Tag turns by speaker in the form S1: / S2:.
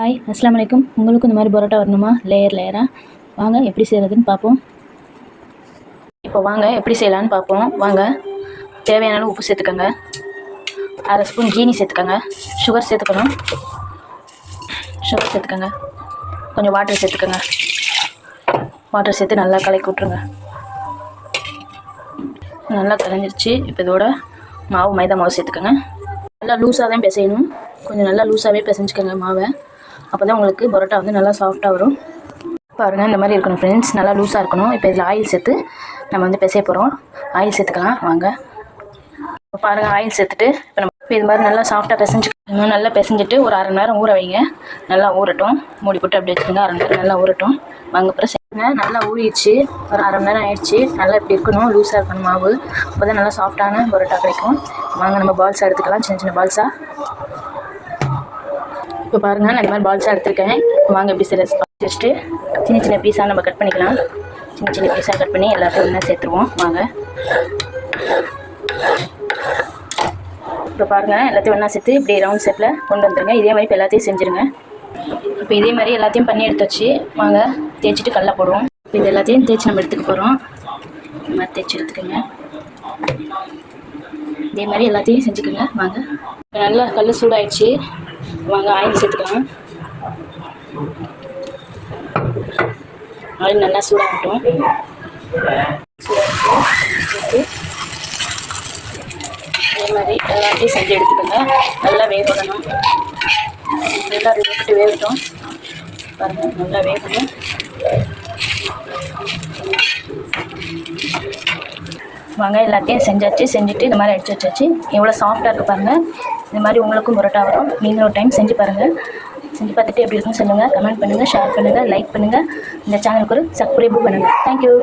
S1: Hi அஸ்ஸலாமு அலைக்கும். உங்களுக்கும் இந்த மாதிரி பரோட்டா வரணுமா? லேயராக வாங்க எப்படி செய்கிறதுன்னு பார்ப்போம். இப்போ வாங்க எப்படி செய்யலான்னு பார்ப்போம். வாங்க, தேவையான அளவு உப்பு சேர்த்துக்கோங்க, அரை ஸ்பூன் ஜீனி சேர்த்துக்கோங்க, சுகர் சேர்த்துக்கணும், கொஞ்சம் வாட்டர் சேர்த்துக்கோங்க. வாட்டர் சேர்த்து நல்லா கலக்கி விட்ருங்க. நல்லா கலந்துருச்சு. இப்போ இதோட மைதா மாவு சேர்த்துக்கோங்க. நல்லா லூஸாக தான் பிசையணும். கொஞ்சம் நல்லா லூஸாகவே பிசைஞ்சுக்கோங்க மாவை. அப்போ தான் உங்களுக்கு பரோட்டா வந்து நல்லா சாஃப்டாக வரும். பாருங்கள், இந்த மாதிரி இருக்கணும் ஃப்ரெண்ட்ஸ், நல்லா லூஸாக இருக்கணும். இப்போ இதில் ஆயில் சேர்த்து நம்ம வந்து பிசைய போகிறோம். ஆயில் சேர்த்துக்கலாம் வாங்க. இப்போ பாருங்கள், ஆயில் சேர்த்துட்டு இப்போ இது மாதிரி நல்லா சாஃப்டாக பிசைஞ்சுக்கணும். நல்லா பிசைஞ்சிட்டு ஒரு அரை மணி நேரம் ஊற வைங்க. நல்லா ஊறட்டும். மூடி போட்டு அப்படி வச்சுருங்க. அரை மணி நேரம் நல்லா ஊறட்டும். வாங்க, அப்புறம் செய்யுங்க. நல்லா ஊறிடுச்சு. ஒரு அரை மணி நேரம் ஆயிடுச்சு. நல்லா இப்படி இருக்கணும், லூஸாக இருக்கணும் மாவு. அப்போ தான் நல்லா சாஃப்டான பரோட்டா கிடைக்கும். வாங்க, நம்ம பால்ஸாக எடுத்துக்கலாம், சின்ன சின்ன பால்ஸாக. இப்போ பாருங்கள், நான் இந்த மாதிரி பால்ஸாக எடுத்துருக்கேன். வாங்க, எப்படி சில வச்சுட்டு சின்ன சின்ன பீஸாக நம்ம கட் பண்ணிக்கலாம். சின்ன சின்ன பீஸாக கட் பண்ணி எல்லாத்தையும் ஒன்றா சேர்த்துருவோம். வாங்க, இப்போ பாருங்கள், எல்லாத்தையும் ஒன்றா சேர்த்து இப்படி ரவுண்ட் ஷேப்பில் கொண்டு வந்துடுங்க. இதே மாதிரி இப்போ எல்லாத்தையும் செஞ்சுருங்க. இப்போ இதே மாதிரி எல்லாத்தையும் பண்ணி எடுத்து வச்சு வாங்க தேய்ச்சிட்டு கடல போடுவோம். இப்போ இது எல்லாத்தையும் தேய்ச்சி நம்ம எடுத்துக்க போகிறோம். இந்த மாதிரி தேய்ச்சி எடுத்துக்கோங்க. இதே மாதிரி எல்லாத்தையும் செஞ்சுக்கோங்க. வாங்க, இப்போ நல்லா கல் சூடாயிடுச்சு. வாங்க, ஆயில் சேர்த்துக்கலாம். ஆயில் நல்லா சூடாகட்டும். சேர்த்து இதே மாதிரி எல்லாத்தையும் செஞ்சு எடுத்துக்கோங்க. நல்லா வேகணும். நல்லா விட்டு வேகட்டும். பாருங்கள், நல்லா வேகணும். வாங்க, எல்லாத்தையும் செஞ்சாச்சு. செஞ்சுட்டு இந்த மாதிரி அடிச்சு வச்சாச்சு. எவ்வளோ சாஃப்டாக இருக்குது பாருங்கள். இந்த மாதிரி உங்களுக்கும் பரோட்டா வரும். நீங்களும் ஒரு டைம் செஞ்சு பாருங்கள். செஞ்சு பார்த்துட்டு எப்படி இருக்குன்னு சொல்லுங்கள். கமெண்ட் பண்ணுங்கள், ஷேர் பண்ணுங்கள், லைக் பண்ணுங்கள். இந்த சேனலுக்கு ஒரு சப்ஸ்கிரைபும் பண்ணுங்கள். தேங்க்யூ.